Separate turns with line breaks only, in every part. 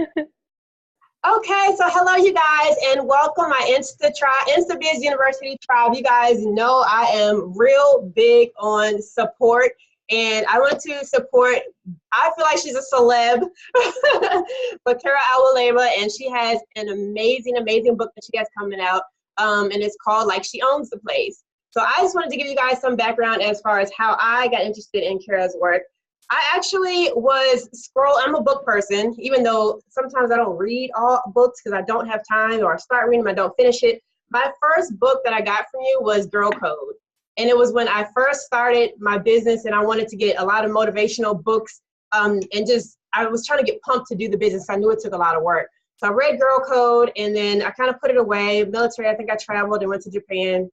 Okay, so hello you guys and welcome my InstaBiz University tribe. You guys know I am real big on support and I want to support, I feel like she's a celeb, but Cara Alwill Leyba, and she has an amazing book that she has coming out and it's called Like She Owns the Place. So I just wanted to give you guys some background as far as how I got interested in Cara's work. I actually I'm a book person, even though sometimes I don't read all books because I don't have time, or I start reading them, I don't finish it. My first book that I got from you was Girl Code. And it was when I first started my business and I wanted to get a lot of motivational books I was trying to get pumped to do the business. I knew it took a lot of work. So I read Girl Code and then I kind of put it away. Military, I think I traveled and went to Japan,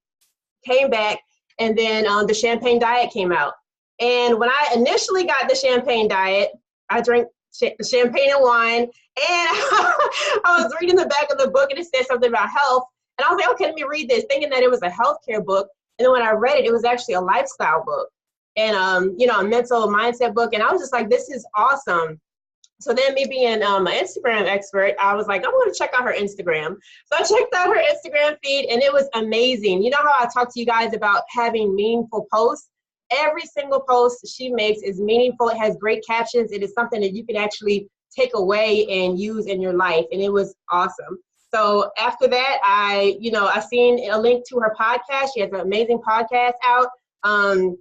came back, and then the Champagne Diet came out. And when I initially got the Champagne Diet, I drank champagne and wine, and I was reading the back of the book, and it said something about health. And I was like, okay, let me read this, thinking that it was a healthcare book. And then when I read it, it was actually a lifestyle book and, a mental mindset book. And I was just like, this is awesome. So then me being an Instagram expert, I was like, I want to check out her Instagram. So I checked out her Instagram feed, and it was amazing. You know how I talk to you guys about having meaningful posts? Every single post she makes is meaningful. It has great captions. It is something that you can actually take away and use in your life. And it was awesome. So after that, I seen a link to her podcast. She has an amazing podcast out. And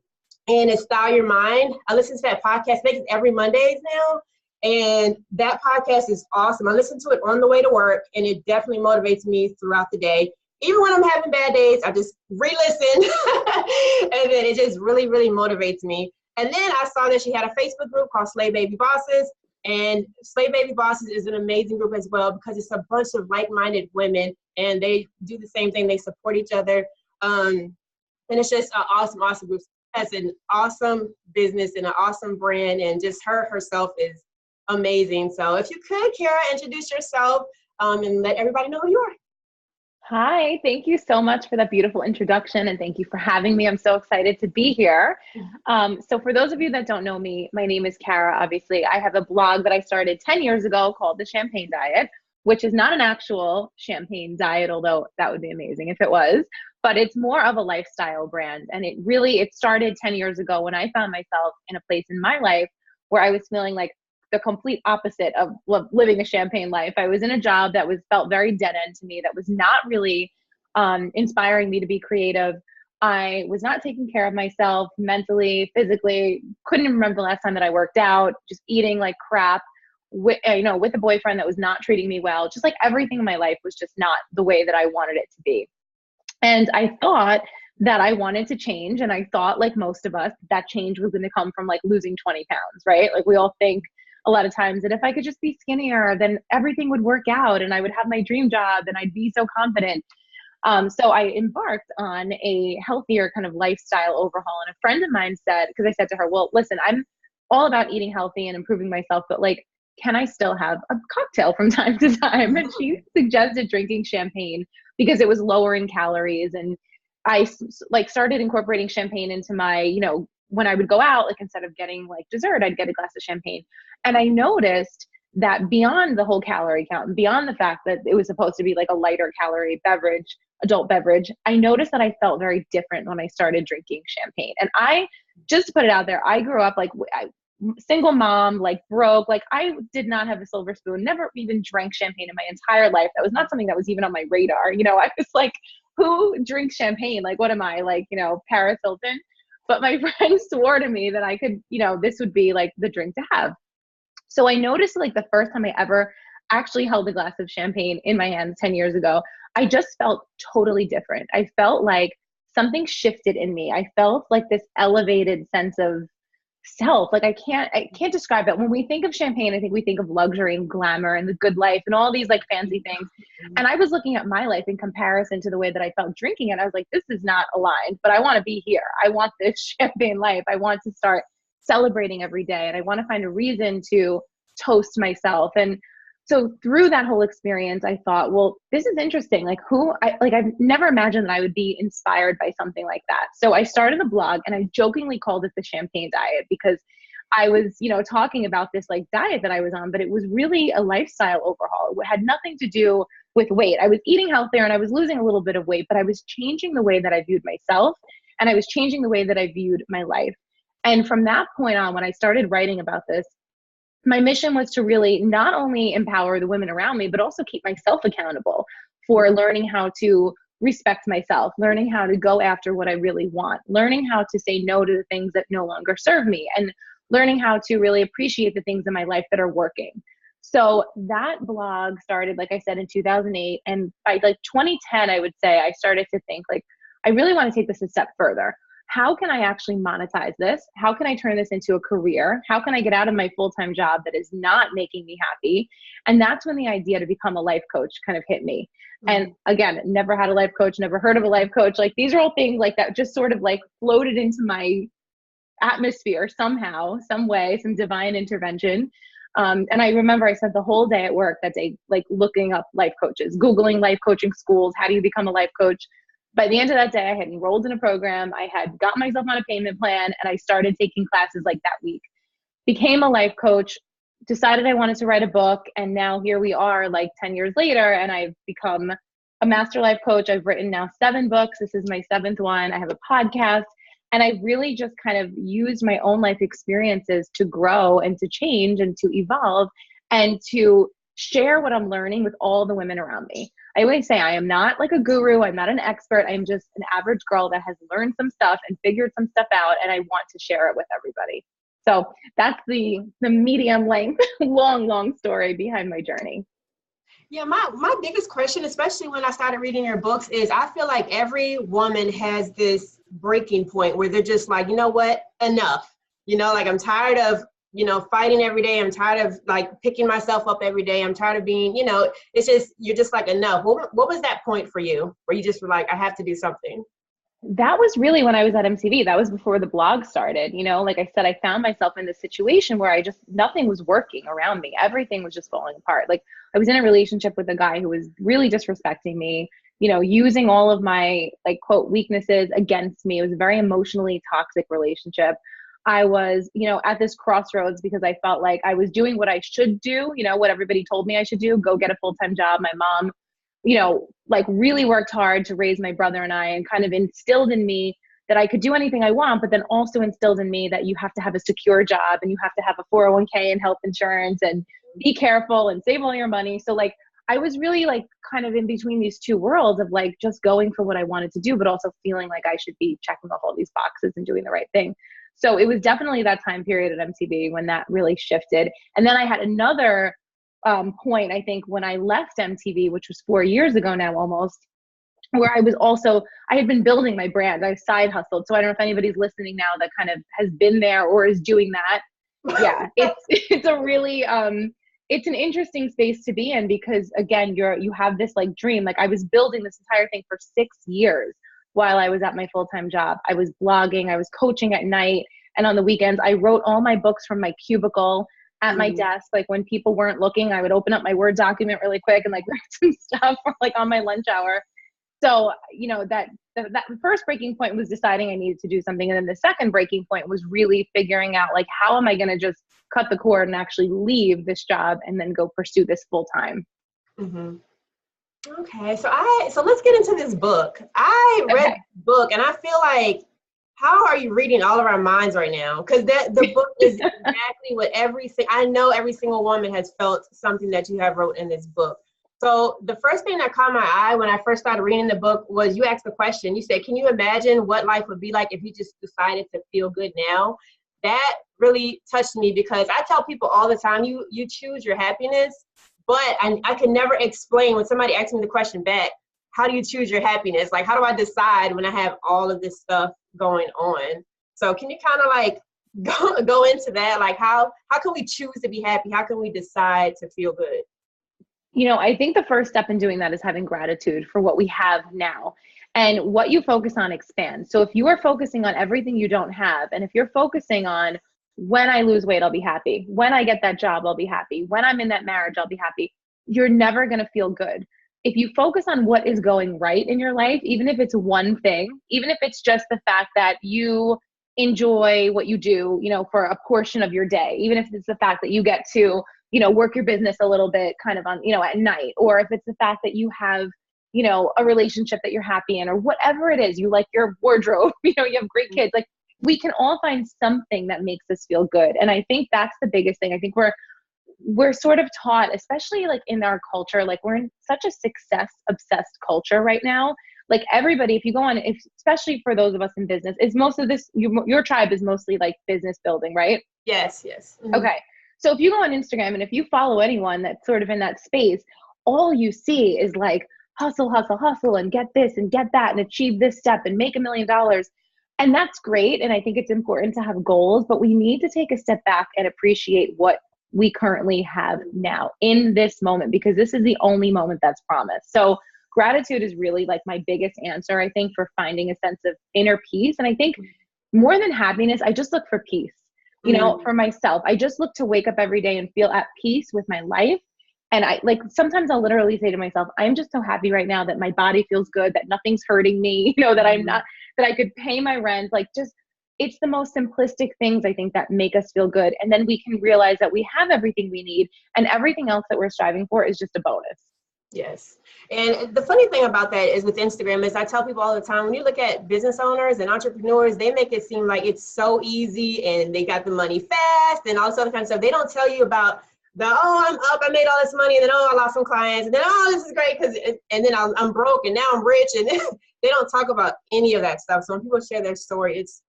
it's Style Your Mind. I listen to that podcast. I think it's every Mondays now. And that podcast is awesome. I listen to it on the way to work, and it definitely motivates me throughout the day. Even when I'm having bad days, I just re-listen, and then it just really, really motivates me. And then I saw that she had a Facebook group called Slay Baby Bosses, and Slay Baby Bosses is an amazing group as well because it's a bunch of like-minded women, and they do the same thing. They support each other, and it's just an awesome, awesome group. She has an awesome business and an awesome brand, and just herself is amazing. So if you could, Cara, introduce yourself and let everybody know who you are.
Hi, thank you so much for that beautiful introduction, and thank you for having me. I'm so excited to be here. So for those of you that don't know me, my name is Cara. Obviously, I have a blog that I started 10 years ago called The Champagne Diet, which is not an actual champagne diet, although that would be amazing if it was, but it's more of a lifestyle brand. And it started 10 years ago when I found myself in a place in my life where I was feeling like the complete opposite of living a champagne life. I was in a job that felt very dead end to me, that was not really inspiring me to be creative. I was not taking care of myself mentally, physically, couldn't remember the last time that I worked out, just eating like crap with a boyfriend that was not treating me well. Just like everything in my life was just not the way that I wanted it to be. And I thought that I wanted to change. And I thought, like most of us, that change was going to come from like losing 20 pounds, right? Like we all think a lot of times that if I could just be skinnier, then everything would work out and I would have my dream job and I'd be so confident. So I embarked on a healthier kind of lifestyle overhaul. And a friend of mine said, because I said to her, well, listen, I'm all about eating healthy and improving myself, but like, can I still have a cocktail from time to time? And she suggested drinking champagne because it was lower in calories. And I like started incorporating champagne into my, when I would go out, like instead of getting like dessert, I'd get a glass of champagne. And I noticed that beyond the whole calorie count, beyond the fact that it was supposed to be like a lighter calorie beverage, adult beverage, I noticed that I felt very different when I started drinking champagne. And just to put it out there, I grew up like single mom, like broke, like I did not have a silver spoon, never even drank champagne in my entire life. That was not something that was even on my radar. I was like, who drinks champagne? Like, what am I, like, Paris Hilton? But my friend swore to me that I could, this would be like the drink to have. So I noticed like the first time I ever actually held a glass of champagne in my hands 10 years ago, I just felt totally different. I felt like something shifted in me. I felt like this elevated sense of self. Like I can't describe it. When we think of champagne, I think we think of luxury and glamour and the good life and all these like fancy things. And I was looking at my life in comparison to the way that I felt drinking it. I was like, this is not aligned, but I want to be here. I want this champagne life. I want to start celebrating every day. And I want to find a reason to toast myself. And so through that whole experience, I thought, well, this is interesting. Like I've never imagined that I would be inspired by something like that. So I started a blog and I jokingly called it the Champagne Diet because I was, talking about this like diet that I was on, but it was really a lifestyle overhaul. It had nothing to do with weight. I was eating healthier and I was losing a little bit of weight, but I was changing the way that I viewed myself and I was changing the way that I viewed my life. And from that point on, when I started writing about this, my mission was to really not only empower the women around me, but also keep myself accountable for learning how to respect myself, learning how to go after what I really want, learning how to say no to the things that no longer serve me, and learning how to really appreciate the things in my life that are working. So that blog started, like I said, in 2008. And by like 2010, I would say I started to think like, I really want to take this a step further. How can I actually monetize this? How can I turn this into a career? How can I get out of my full-time job that is not making me happy? And that's when the idea to become a life coach kind of hit me. And again, never had a life coach, never heard of a life coach. Like these are all things like that just sort of like floated into my atmosphere somehow, some way, some divine intervention. And I remember I spent the whole day at work that day, like looking up life coaches, Googling life coaching schools. How do you become a life coach? By the end of that day, I had enrolled in a program. I had got myself on a payment plan and I started taking classes like that week. Became a life coach, decided I wanted to write a book. And now here we are like 10 years later and I've become a master life coach. I've written now 7 books. This is my 7th one. I have a podcast. And I really just kind of used my own life experiences to grow and to change and to evolve and to share what I'm learning with all the women around me. I always say I am not like a guru. I'm not an expert. I'm just an average girl that has learned some stuff and figured some stuff out, and I want to share it with everybody. So that's the medium length, long story behind my journey.
Yeah, my biggest question, especially when I started reading your books, is I feel like every woman has this breaking point where they're just like, you know what, enough. Like I'm tired of, fighting every day. I'm tired of like picking myself up every day. I'm tired of being, it's just, you're just like, enough. What was that point for you where you just were like, I have to do something?
That was really when I was at MTV. That was before the blog started. Like I said, I found myself in this situation where nothing was working around me. Everything was just falling apart. Like I was in a relationship with a guy who was really disrespecting me, using all of my like quote weaknesses against me. It was a very emotionally toxic relationship. I was, at this crossroads because I felt like I was doing what I should do, what everybody told me I should do, go get a full-time job. My mom, like really worked hard to raise my brother and I, and kind of instilled in me that I could do anything I want, but then also instilled in me that you have to have a secure job and you have to have a 401k and health insurance and be careful and save all your money. So like, I was really like kind of in between these two worlds of like just going for what I wanted to do, but also feeling like I should be checking off all these boxes and doing the right thing. So it was definitely that time period at MTV when that really shifted. And then I had another point, I think, when I left MTV, which was 4 years ago now almost, where I had been building my brand. I side hustled. So I don't know if anybody's listening now that kind of has been there or is doing that. Yeah, it's a really, it's an interesting space to be in because again, you have this like dream. Like I was building this entire thing for 6 years while I was at my full-time job. I was blogging, I was coaching at night, and on the weekends, I wrote all my books from my cubicle at my desk. Like when people weren't looking, I would open up my Word document really quick and like write some stuff like on my lunch hour. So, that first breaking point was deciding I needed to do something. And then the second breaking point was really figuring out like, how am I going to just cut the cord and actually leave this job and then go pursue this full time?
Mm-hmm. Okay. So let's get into this book. I read the book and I feel like, how are you reading all of our minds right now? Because the book is exactly what I know every single woman has felt something that you have wrote in this book. So the first thing that caught my eye when I first started reading the book was you asked the question. You said, can you imagine what life would be like if you just decided to feel good now? That really touched me because I tell people all the time, you choose your happiness, but I can never explain when somebody asks me the question back, how do you choose your happiness? Like, how do I decide when I have all of this stuff going on? So can you kind of like go into that? Like how can we choose to be happy? How can we decide to feel good?
I think the first step in doing that is having gratitude for what we have now. And what you focus on expands. So if you are focusing on everything you don't have, and if you're focusing on when I lose weight, I'll be happy. When I get that job, I'll be happy. When I'm in that marriage, I'll be happy. You're never going to feel good. If you focus on what is going right in your life, even if it's one thing, even if it's just the fact that you enjoy what you do, you know, for a portion of your day, even if it's the fact that you get to, you know, work your business a little bit kind of on, you know, at night, or if it's the fact that you have, you know, a relationship that you're happy in, or whatever it is, you like your wardrobe, you know, you have great kids, like we can all find something that makes us feel good. And I think that's the biggest thing. I think we're sort of taught, especially like in our culture, like we're in such a success obsessed culture right now. Like everybody, if you go on, especially for those of us in business, is most of this, your tribe is mostly like business building, right?
Yes, yes. Mm-hmm.
Okay. So if you go on Instagram and if you follow anyone that's sort of in that space, all you see is like hustle, hustle, hustle, and get this and get that and achieve this step and make $1 million. And that's great. And I think it's important to have goals, but we need to take a step back and appreciate what we currently have now in this moment, because this is the only moment that's promised. So gratitude is really like my biggest answer, I think, for finding a sense of inner peace. And I think more than happiness, I just look for peace, you know, for myself. I just look to wake up every day and feel at peace with my life. And I like, sometimes I'll literally say to myself, I'm just so happy right now that my body feels good, that nothing's hurting me, you know, that I'm not, that I could pay my rent. Like just, it's the most simplistic things I think that make us feel good. And then we can realize that we have everything we need and everything else that we're striving for is just a bonus.
Yes. And the funny thing about that is with Instagram is I tell people all the time, when you look at business owners and entrepreneurs, they make it seem like it's so easy and they got the money fast and all this other kind of stuff. They don't tell you about I'm up, I made all this money, and then, I lost some clients, and then, this is great, and then I'm broke, and now I'm rich, and they don't talk about any of that stuff. So when people share their story, it's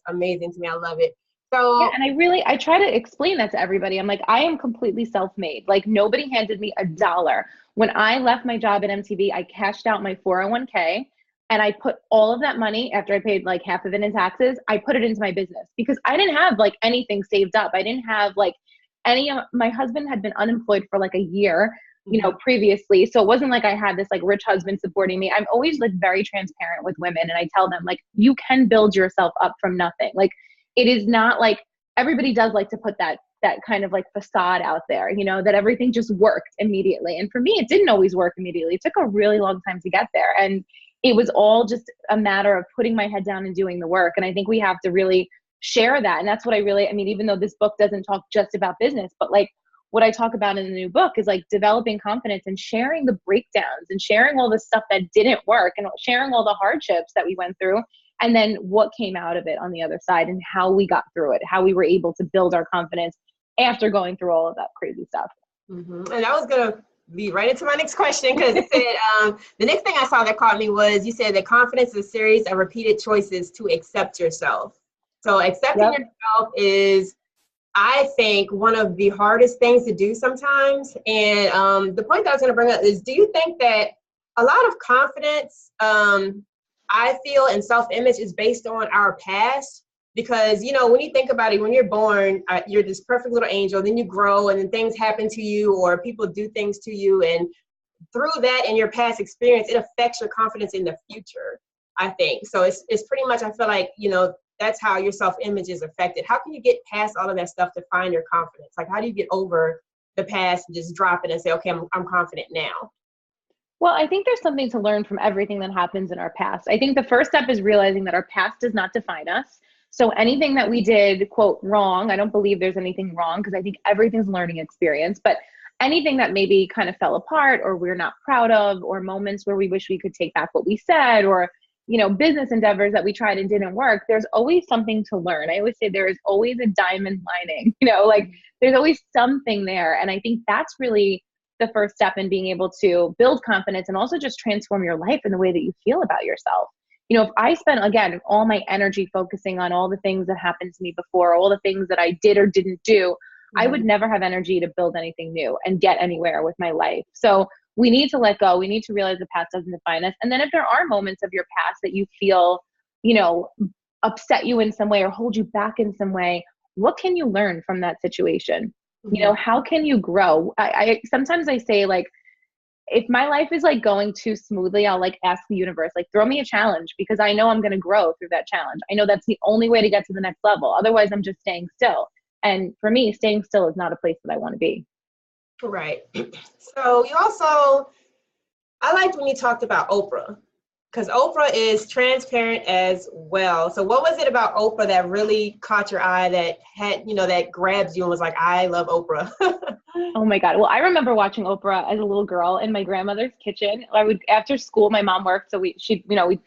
amazing to me. I love it. So
yeah, and I try to explain that to everybody. I'm like, I am completely self-made. Like nobody handed me $1. When I left my job at MTV, I cashed out my 401k and I put all of that money, after I paid like half of it in taxes, I put it into my business because I didn't have like anything saved up. I didn't have like my husband had been unemployed for like a year, you know, previously. So it wasn't like I had this like rich husband supporting me. I'm always like very transparent with women. And I tell them like, you can build yourself up from nothing. Like it is not like everybody does like to put that kind of like facade out there, you know, that everything just worked immediately. And for me, it didn't always work immediately. It took a really long time to get there. And it was all just a matter of putting my head down and doing the work. And I think we have to really share that. And that's what I mean, even though this book doesn't talk just about business, but like what I talk about in the new book is like developing confidence and sharing the breakdowns and sharing all the stuff that didn't work and sharing all the hardships that we went through. And then what came out of it on the other side and how we got through it, how we were able to build our confidence after going through all of that crazy stuff.
Mm-hmm. And I was going to lead right into my next question, because it said, the next thing I saw that caught me was you said that confidence is a series of repeated choices to accept yourself. So accepting yourself is, I think, one of the hardest things to do sometimes. And the point that I was going to bring up is, do you think that a lot of confidence, I feel, and self-image is based on our past? Because, you know, when you think about it, when you're born, you're this perfect little angel, then you grow and then things happen to you or people do things to you. And through that and your past experience, it affects your confidence in the future, I think. So it's pretty much, I feel like, you know, that's how your self-image is affected. How can you get past all of that stuff to find your confidence? Like, how do you get over the past and just drop it and say, okay, I'm confident now?
Well, I think there's something to learn from everything that happens in our past. I think the first step is realizing that our past does not define us. So anything that we did, quote, wrong, I don't believe there's anything wrong because I think everything's a learning experience, but anything that maybe kind of fell apart or we're not proud of, or moments where we wish we could take back what we said, or, you know, business endeavors that we tried and didn't work, there's always something to learn. I always say there is always a diamond lining, you know, like there's always something there. And I think that's really the first step in being able to build confidence and also just transform your life in the way that you feel about yourself. You know, if I spent, again, all my energy focusing on all the things that happened to me before, all the things that I did or didn't do, I would never have energy to build anything new and get anywhere with my life. So we need to let go. We need to realize the past doesn't define us. And then if there are moments of your past that you feel, you know, upset you in some way or hold you back in some way, what can you learn from that situation? You know, how can you grow? I sometimes I say, like, if my life is like going too smoothly, I'll like ask the universe, like, throw me a challenge, because I know I'm going to grow through that challenge. I know that's the only way to get to the next level. Otherwise, I'm just staying still. And for me, staying still is not a place that I want to be.
Right. So you also, I liked when you talked about Oprah, because Oprah is transparent as well. So what was it about Oprah that really caught your eye, that had, that grabs you and was like, I love Oprah?
Oh my God. Well, I remember watching Oprah as a little girl in my grandmother's kitchen. I would, after school, my mom worked, so we'd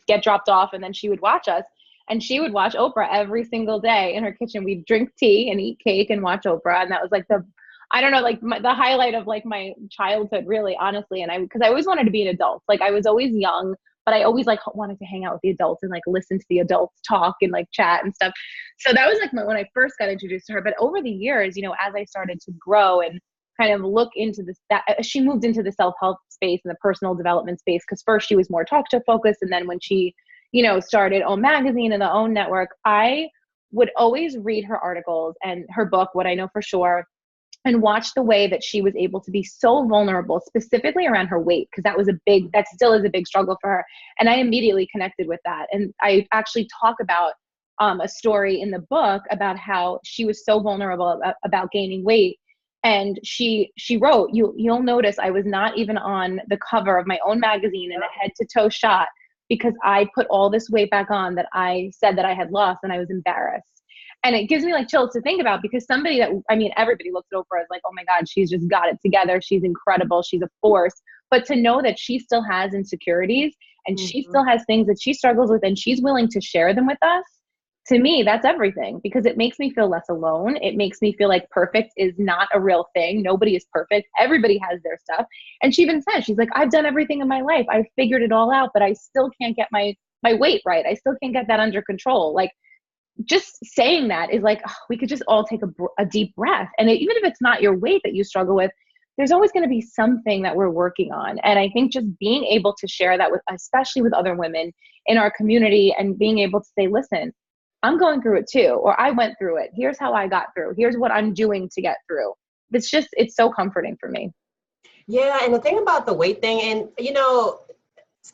get dropped off and then she would watch us, and she would watch Oprah every single day in her kitchen. We'd drink tea and eat cake and watch Oprah. And that was like I don't know, like the highlight of like my childhood, really, honestly. And because I always wanted to be an adult. Like I was always young, but I always like wanted to hang out with the adults and like listen to the adults talk and like chat and stuff. So that was like when I first got introduced to her. But over the years, as I started to grow and kind of look into this, that she moved into the self-help space and the personal development space, because first she was more talk show focused, and then when she started OWN Magazine and the OWN Network, I would always read her articles and her book, What I Know for Sure, and watch the way that she was able to be so vulnerable, specifically around her weight, because that still is a big struggle for her. And I immediately connected with that. And I actually talk about a story in the book about how she was so vulnerable about gaining weight. And she wrote, you'll notice I was not even on the cover of my own magazine in a head to toe shot, because I put all this weight back on that I said that I had lost, and I was embarrassed. And it gives me like chills to think about, because everybody looks at Oprah as like, oh my God, she's just got it together. She's incredible. She's a force. But to know that she still has insecurities and she still has things that she struggles with, and she's willing to share them with us, to me, that's everything, because it makes me feel less alone. It makes me feel like perfect is not a real thing. Nobody is perfect. Everybody has their stuff. And she even says, she's like, I've done everything in my life. I've figured it all out, but I still can't get my weight right. I still can't get that under control. Like, just saying that is like, we could just all take a deep breath. And even if it's not your weight that you struggle with, there's always going to be something that we're working on. And I think just being able to share that especially with other women in our community, and being able to say, listen, I'm going through it too, or I went through it. Here's how I got through. Here's what I'm doing to get through. It's so comforting for me.
Yeah. And the thing about the weight thing, and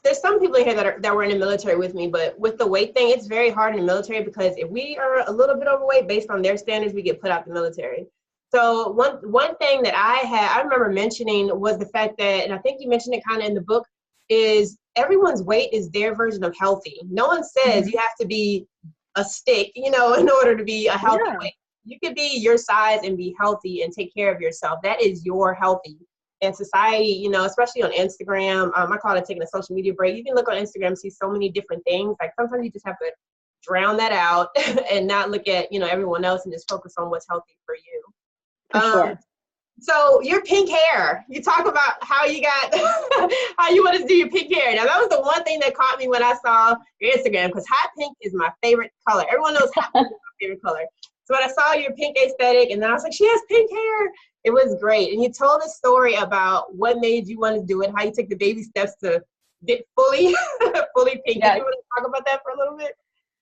there's some people here that were in the military with me, but with the weight thing, it's very hard in the military, because if we are a little bit overweight based on their standards, we get put out the military. So one thing that I remember mentioning was the fact that, and I think you mentioned it kind of in the book, is everyone's weight is their version of healthy. No one says you have to be a stick, in order to be a healthy weight. You could be your size and be healthy and take care of yourself. That is your healthy. And society, especially on Instagram, I call it taking a social media break. You can look on Instagram and see so many different things. Like sometimes you just have to drown that out and not look at, everyone else, and just focus on what's healthy for you.
For sure.
So your pink hair, you talk about how you got, how you wanted to do your pink hair. Now that was the one thing that caught me when I saw your Instagram, because hot pink is my favorite color. Everyone knows hot pink is my favorite color. So when I saw your pink aesthetic, and then I was like, she has pink hair. It was great. And you told a story about what made you want to do it, how you took the baby steps to get fully pink. Yes. Do you want to talk about that for a little bit?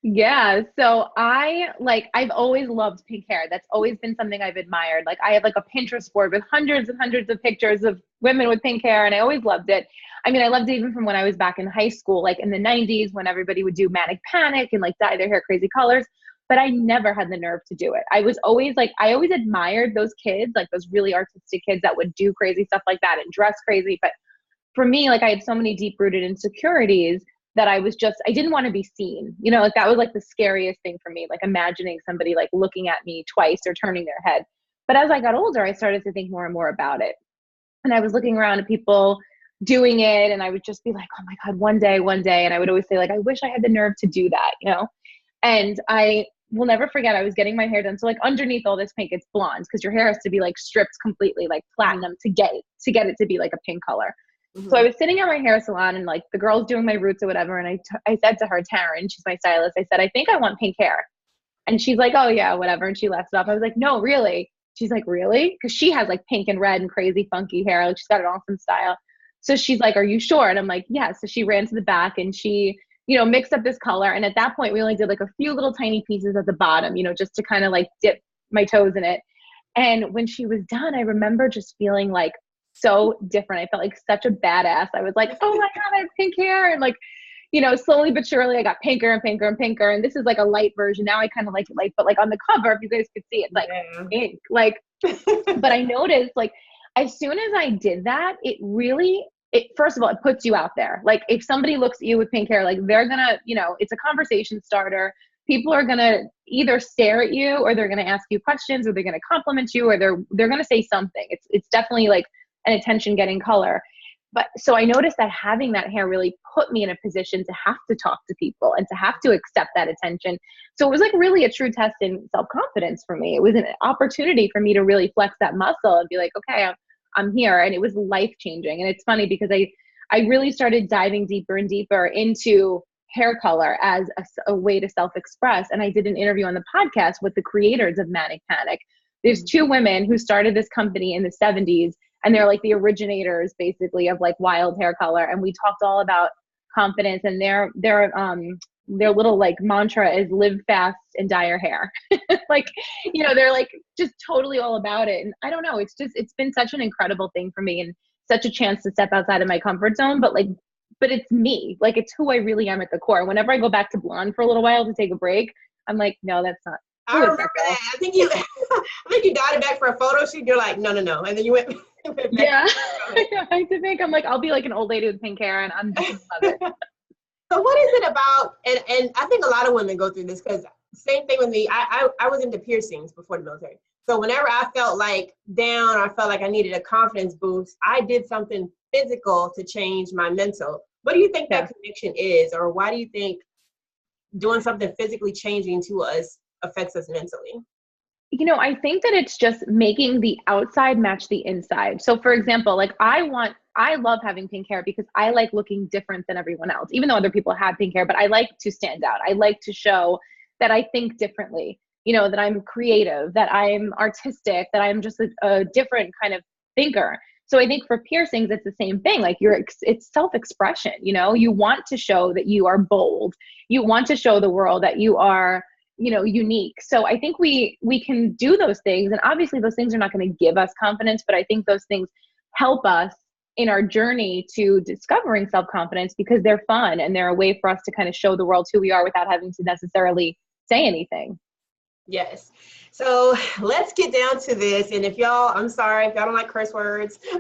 Yeah. So I've always loved pink hair. That's always been something I've admired. Like I have like a Pinterest board with hundreds and hundreds of pictures of women with pink hair, and I always loved it. I mean, I loved it even from when I was back in high school, like in the 90s, when everybody would do manic panic and like dye their hair crazy colors. But I never had the nerve to do it. I always admired those kids, like those really artistic kids that would do crazy stuff like that and dress crazy. But for me, like I had so many deep rooted insecurities that I didn't want to be seen, like that was like the scariest thing for me, like imagining somebody like looking at me twice or turning their head. But as I got older, I started to think more and more about it. And I was looking around at people doing it, and I would just be like, oh my God, one day. And I would always say like, I wish I had the nerve to do that, And I will never forget, I was getting my hair done. So like underneath all this pink, it's blonde, because your hair has to be like stripped completely, like platinum to get it to be like a pink color. Mm-hmm. So I was sitting at my hair salon, and like the girl's doing my roots or whatever. And I said to her, Taryn, she's my stylist, I said, I think I want pink hair. And she's like, oh yeah, whatever. And she left it off. I was like, no, really? She's like, really? Because she has like pink and red and crazy funky hair. Like she's got an awesome style. So she's like, are you sure? And I'm like, yeah. So she ran to the back and she, mixed up this color. And at that point, we only did like a few little tiny pieces at the bottom, just to kind of like dip my toes in it. And when she was done, I remember just feeling like so different. I felt like such a badass. I was like, oh my God, I have pink hair. And like, slowly but surely I got pinker and pinker and pinker. And this is like a light version. Now I kind of like it light, but like on the cover, if you guys could see it, like pink, like, but I noticed like, as soon as I did that, it it, first of all, it puts you out there. Like if somebody looks at you with pink hair, like they're gonna, you know, it's a conversation starter. People are gonna either stare at you, or they're gonna ask you questions, or they're gonna compliment you, or they're gonna say something. It's definitely like an attention getting color. But so I noticed that having that hair really put me in a position to have to talk to people and to have to accept that attention. So it was like really a true test in self-confidence for me. It was an opportunity for me to really flex that muscle and be like, okay, I'm here. And it was life-changing. And it's funny because I really started diving deeper and deeper into hair color as a way to self-express. And I did an interview on the podcast with the creators of Manic Panic. There's two women who started this company in the 70s, and they're like the originators basically of like wild hair color. And we talked all about confidence, and their little like mantra is live fast and dye your hair. Like, you know, they're like just totally all about it. And I don't know, it's been such an incredible thing for me, and such a chance to step outside of my comfort zone. But it's me, like it's who I really am at the core. Whenever I go back to blonde for a little while to take a break, I'm like, no, that's not.
I remember that. I think you got it back for a photo shoot. You're like, no. And then you went back.
Yeah. I think I'm like, I'll be like an old lady with pink hair, and I'm just love it.
So what is it about, and I think a lot of women go through this, because same thing with me. I was into piercings before the military. So whenever I felt like down, or I felt like I needed a confidence boost, I did something physical to change my mental. What do you think that connection is? Or why do you think doing something physically changing to us affects us mentally?
You know, I think that it's just making the outside match the inside. So for example, like I love having pink hair because I like looking different than everyone else, even though other people have pink hair, but I like to stand out. I like to show that I think differently, you know, that I'm creative, that I'm artistic, that I'm just a different kind of thinker. So I think for piercings, it's the same thing. Like it's self-expression, you know, you want to show that you are bold. You want to show the world that you are, you know, unique. So I think we can do those things. And obviously those things are not going to give us confidence, but I think those things help us in our journey to discovering self-confidence, because they're fun and they're a way for us to kind of show the world who we are without having to necessarily say anything.
Yes. So let's get down to this. And if y'all, I'm sorry if y'all don't like curse words.
Yeah,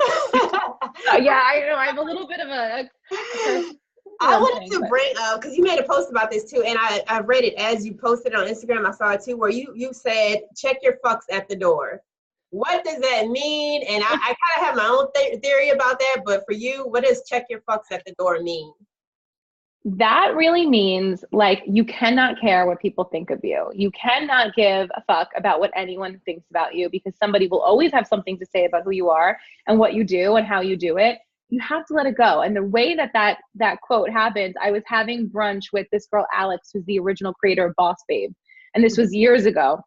I know. I have a little bit of a curse.
I wanted to bring up, because you made a post about this too, and I read it as you posted it on Instagram. I saw it too, where you said, check your fucks at the door. What does that mean? And I kind of have my own theory about that, but for you, what does check your fucks at the door mean?
That really means like you cannot care what people think of you. You cannot give a fuck about what anyone thinks about you, because somebody will always have something to say about who you are and what you do and how you do it. You have to let it go. And the way that quote happened, I was having brunch with this girl, Alex, who's the original creator of Boss Babe. And this was years ago.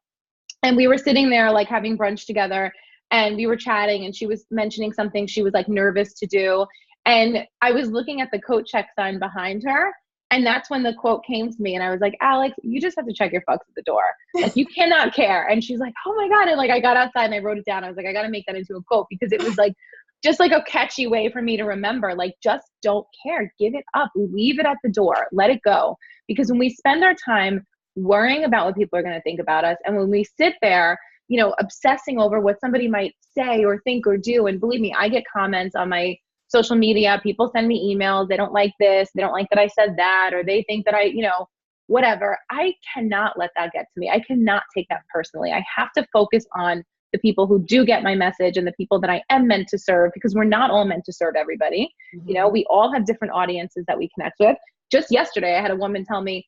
And we were sitting there like having brunch together, and we were chatting, and she was mentioning something she was like nervous to do. And I was looking at the coat check sign behind her. And that's when the quote came to me. And I was like, Alex, you just have to check your fucks at the door. Like, you cannot care. And she's like, oh my God. And like, I got outside and I wrote it down. I was like, I got to make that into a quote, because it was like, just like a catchy way for me to remember, like, just don't care. Give it up. Leave it at the door. Let it go. Because when we spend our time worrying about what people are going to think about us, and when we sit there, you know, obsessing over what somebody might say or think or do, and believe me, I get comments on my social media. People send me emails. They don't like this. They don't like that I said that, or they think that I, you know, whatever. I cannot let that get to me. I cannot take that personally. I have to focus on the people who do get my message and the people that I am meant to serve, because we're not all meant to serve everybody. Mm-hmm. You know, we all have different audiences that we connect with. Just yesterday, I had a woman tell me,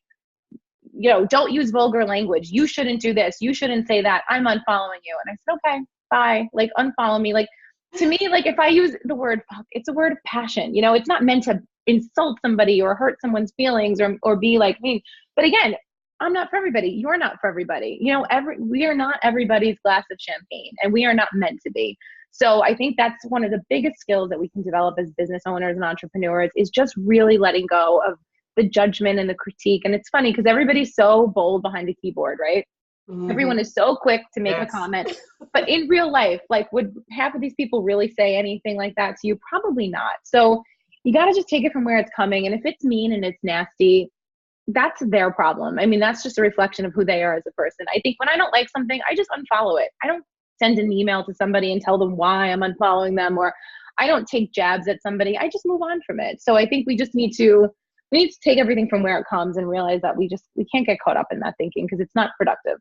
you know, don't use vulgar language. You shouldn't do this. You shouldn't say that. I'm unfollowing you. And I said, okay, bye. Like, unfollow me. Like, to me, like, if I use the word fuck, it's a word of passion. You know, it's not meant to insult somebody or hurt someone's feelings or be like mean. But again, I'm not for everybody. You're not for everybody. You know, we are not everybody's glass of champagne, and we are not meant to be. So I think that's one of the biggest skills that we can develop as business owners and entrepreneurs, is just really letting go of the judgment and the critique. And it's funny because everybody's so bold behind a keyboard, right? Mm-hmm. Everyone is so quick to make a comment, but in real life, like, would half of these people really say anything like that to you? Probably not. So you got to just take it from where it's coming. And if it's mean and it's nasty, that's their problem. I mean, that's just a reflection of who they are as a person. I think when I don't like something, I just unfollow it. I don't send an email to somebody and tell them why I'm unfollowing them, or I don't take jabs at somebody. I just move on from it. So I think we need to take everything from where it comes and realize that we can't get caught up in that thinking because it's not productive.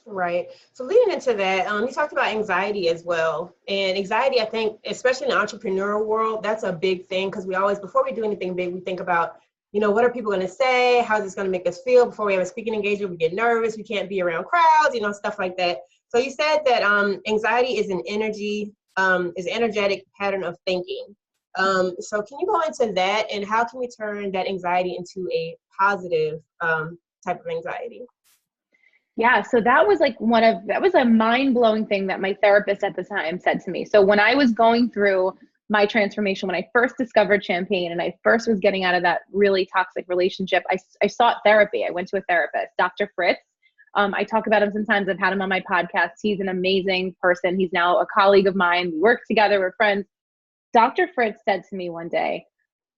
Right. So leading into that, you talked about anxiety as well. And anxiety, I think, especially in the entrepreneurial world, that's a big thing because we always, before we do anything big, we think about, what are people going to say? How's this going to make us feel? Before we have a speaking engagement, we get nervous. We can't be around crowds, stuff like that. So you said that anxiety is an energetic pattern of thinking. So can you go into that and how can we turn that anxiety into a positive type of anxiety?
Yeah, so that was a mind-blowing thing that my therapist at the time said to me. So when I was going through my transformation, when I first discovered champagne and I first was getting out of that really toxic relationship, I sought therapy. I went to a therapist, Dr. Fritz. I talk about him sometimes. I've had him on my podcast. He's an amazing person. He's now a colleague of mine. We work together. We're friends. Dr. Fritz said to me one day,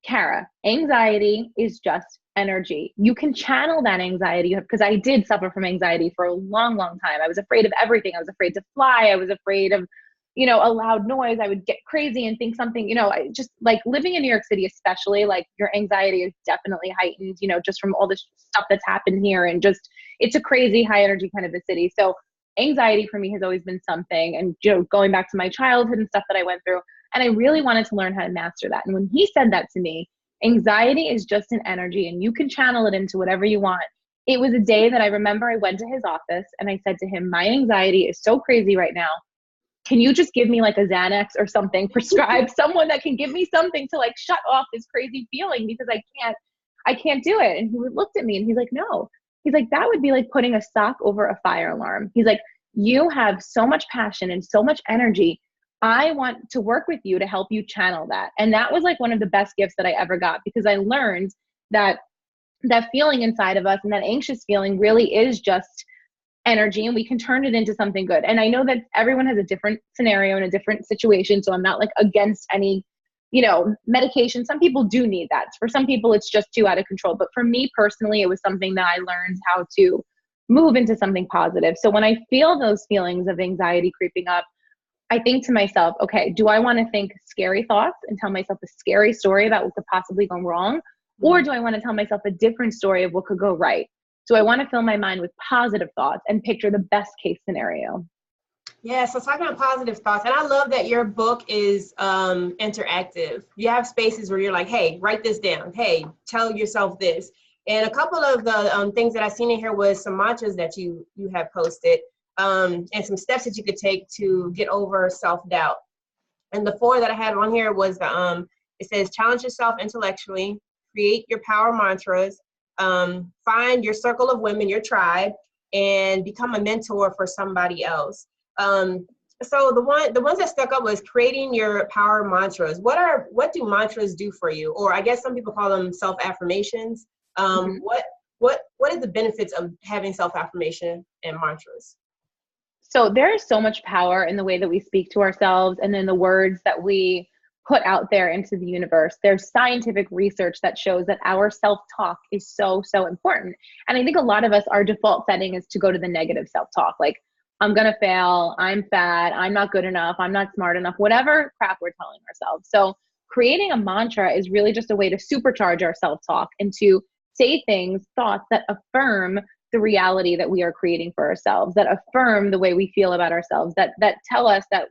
Cara, anxiety is just energy. You can channel that anxiety because I did suffer from anxiety for a long, long time. I was afraid of everything. I was afraid to fly. I was afraid of, a loud noise. I would get crazy and think something, I just like living in New York City, especially like your anxiety is definitely heightened, just from all the stuff that's happened here and just, it's a crazy high energy kind of a city. So anxiety for me has always been something and, going back to my childhood and stuff that I went through. And I really wanted to learn how to master that. And when he said that to me, anxiety is just an energy and you can channel it into whatever you want. It was a day that I remember I went to his office and I said to him, my anxiety is so crazy right now. Can you just give me like a Xanax or something, prescribe someone that can give me something to like shut off this crazy feeling because I can't do it. And he looked at me and he's like, no, he's like, that would be like putting a sock over a fire alarm. He's like, you have so much passion and so much energy. I want to work with you to help you channel that. And that was like one of the best gifts that I ever got because I learned that feeling inside of us and that anxious feeling really is just energy and we can turn it into something good. And I know that everyone has a different scenario and a different situation. So I'm not like against any, medication. Some people do need that. For some people, it's just too out of control. But for me personally, it was something that I learned how to move into something positive. So when I feel those feelings of anxiety creeping up, I think to myself, okay, do I want to think scary thoughts and tell myself a scary story about what could possibly go wrong? Or do I want to tell myself a different story of what could go right? Do I want to fill my mind with positive thoughts and picture the best case scenario?
Yeah, so talking about positive thoughts, and I love that your book is interactive. You have spaces where you're like, hey, write this down. Hey, tell yourself this. And a couple of the things that I seen in here was some mantras that you have posted. And some steps that you could take to get over self-doubt. And the 4 that I had on here was it says challenge yourself intellectually, create your power mantras, find your circle of women, your tribe, and become a mentor for somebody else. So the ones that stuck up was creating your power mantras. What do mantras do for you? Or I guess some people call them self-affirmations. What are the benefits of having self-affirmation and mantras?
So there is so much power in the way that we speak to ourselves and in the words that we put out there into the universe. There's scientific research that shows that our self-talk is so, so important. And I think a lot of us, our default setting is to go to the negative self-talk. Like, I'm going to fail, I'm fat, I'm not good enough, I'm not smart enough, whatever crap we're telling ourselves. So creating a mantra is really just a way to supercharge our self-talk and to say things, thoughts that affirm the reality that we are creating for ourselves, that affirm the way we feel about ourselves, that tell us that,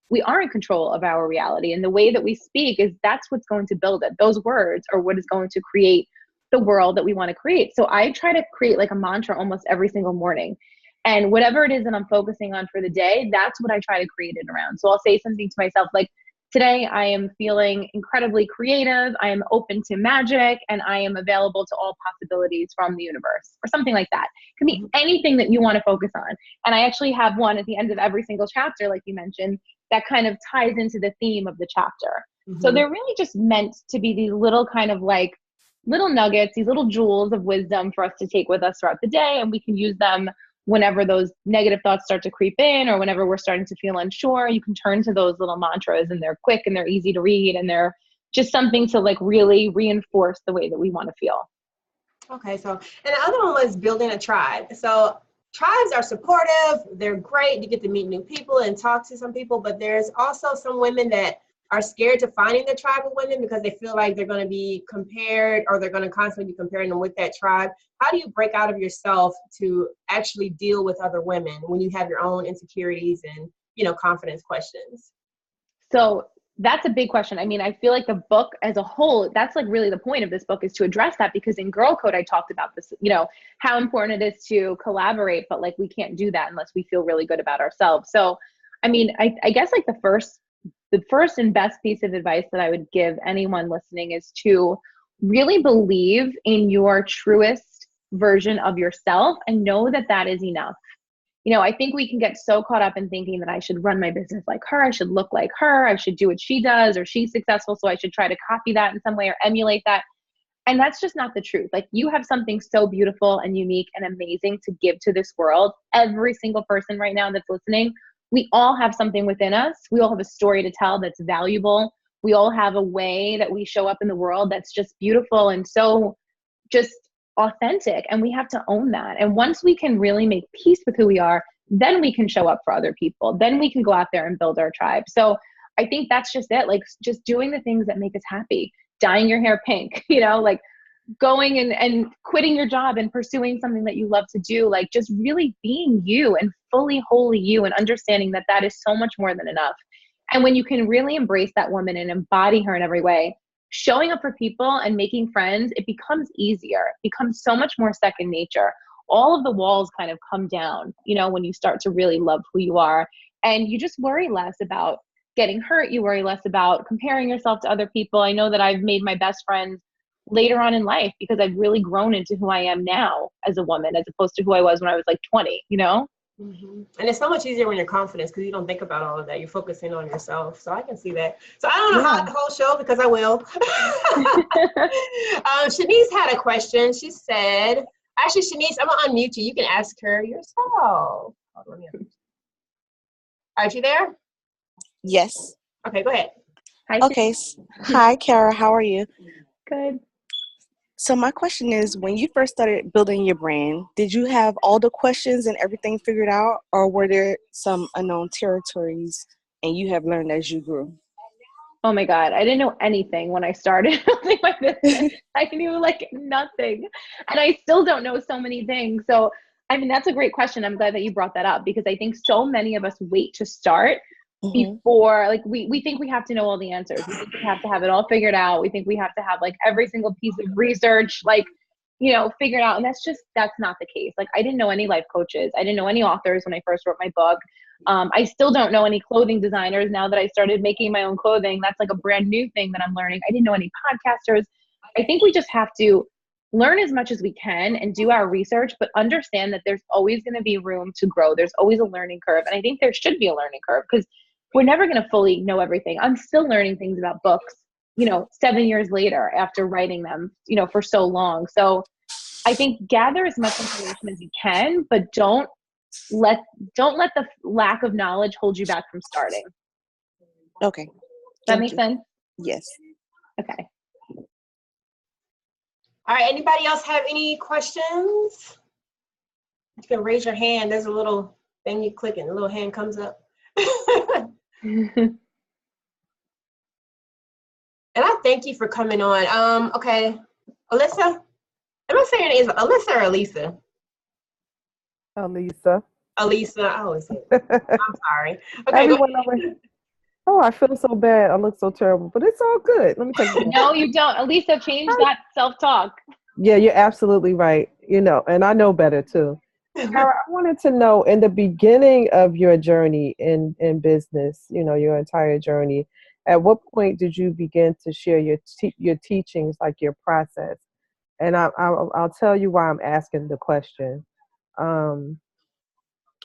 we are in control of our reality. And the way that we speak that's what's going to build it. Those words are what is going to create the world that we want to create. So I try to create like a mantra almost every single morning. And whatever it is that I'm focusing on for the day, that's what I try to create it around. So I'll say something to myself like, today I am feeling incredibly creative, I am open to magic, and I am available to all possibilities from the universe, or something like that. It can be anything that you want to focus on. And I actually have one at the end of every single chapter, like you mentioned, that kind of ties into the theme of the chapter. So they're really just meant to be these little kind of like little nuggets, these little jewels of wisdom for us to take with us throughout the day. And we can use them whenever those negative thoughts start to creep in, or whenever we're starting to feel unsure. You can turn to those little mantras, and they're quick and they're easy to read, and they're just something to like really reinforce the way that we want to feel.
Okay, so, and the other one was building a tribe. So tribes are supportive, they're great, you get to meet new people and talk to some people, but there's also some women that are scared to finding the tribe of women because they feel like they're going to be compared, or they're going to constantly be comparing them with that tribe. How do you break out of yourself to actually deal with other women when you have your own insecurities and, you know, confidence questions?
So that's a big question. I mean, I feel like the book as a whole, that's like really the point of this book, is to address that, because in Girl Code, I talked about this, you know, how important it is to collaborate, but like we can't do that unless we feel really good about ourselves. So, I mean, I guess like the first and best piece of advice that I would give anyone listening is to really believe in your truest version of yourself and know that that is enough. You know, I think we can get so caught up in thinking that I should run my business like her, I should look like her, I should do what she does, or she's successful, so I should try to copy that in some way or emulate that. And that's just not the truth. Like, you have something so beautiful and unique and amazing to give to this world. Every single person right now that's listening, we all have something within us. We all have a story to tell that's valuable. We all have a way that we show up in the world that's just beautiful and so just authentic, and we have to own that. And once we can really make peace with who we are, then we can show up for other people. Then we can go out there and build our tribe. So I think that's just it. Like, just doing the things that make us happy, dyeing your hair pink, you know, like going and quitting your job and pursuing something that you love to do, like just really being you and fully wholly you, and understanding that that is so much more than enough. And when you can really embrace that woman and embody her in every way, showing up for people and making friends, it becomes easier, it becomes so much more second nature. All of the walls kind of come down, you know, when you start to really love who you are, and you just worry less about getting hurt. You worry less about comparing yourself to other people. I know that I've made my best friends later on in life because I've really grown into who I am now as a woman, as opposed to who I was when I was like 20, you know?
Mm-hmm. And it's so much easier when you're confident because you don't think about all of that. You're focusing on yourself. So I can see that. So I don't know how the whole show, because I will. Shanice had a question. She said, actually, Shanice, I'm going to unmute you. You can ask her yourself. Are you there?
Yes.
Okay, go ahead.
Hi,
Okay. Hi, Cara. How are you?
Good.
So my question is, when you first started building your brand, did you have all the questions and everything figured out, or were there some unknown territories and you have learned as you grew?
Oh my God, I didn't know anything when I started building my business. I knew like nothing. And I still don't know so many things. So, I mean, that's a great question. I'm glad that you brought that up, because I think so many of us wait to start before, like, we think we have to know all the answers. We think we have to have it all figured out. We think we have to have like every single piece of research, like, you know, figured out. And that's not the case. Like, I didn't know any life coaches. I didn't know any authors when I first wrote my book. I still don't know any clothing designers now that I started making my own clothing. That's like a brand new thing that I'm learning. I didn't know any podcasters. I think we just have to learn as much as we can and do our research, but understand that there's always going to be room to grow. There's always a learning curve. And I think there should be a learning curve, because we're never going to fully know everything. I'm still learning things about books, you know, 7 years later after writing them, you know, for so long. So I think gather as much information as you can, but don't let the lack of knowledge hold you back from starting.
Okay.
Does that make sense?
Yes.
Okay.
All right, anybody else have any questions? You can raise your hand. There's a little thing you click and a little hand comes up. And I thank you for coming on. Okay, Alyssa. Am I saying it is Alyssa or Elisa?
Alisa.
Elisa. I always say it. I'm sorry. Okay.
Everyone oh, I feel so bad. I look so terrible, but it's all good. Let me tell you.
No, you don't. Elisa, change that self-talk.
Yeah, you're absolutely right. You know, and I know better too. Cara, I wanted to know, in the beginning of your journey in business, you know, your entire journey, at what point did you begin to share your teachings, like your process? And I'll tell you why I'm asking the question.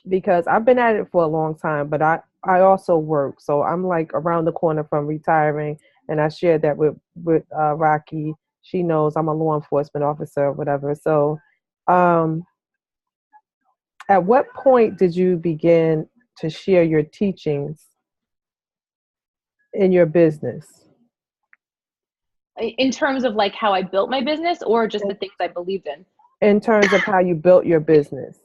Because I've been at it for a long time, but I also work. So I'm like around the corner from retiring, and I shared that with Rocky. She knows I'm a law enforcement officer or whatever. So at what point did you begin to share your teachings in your business?
In terms of like how I built my business, or just the things I believed in?
In terms of how you built your business.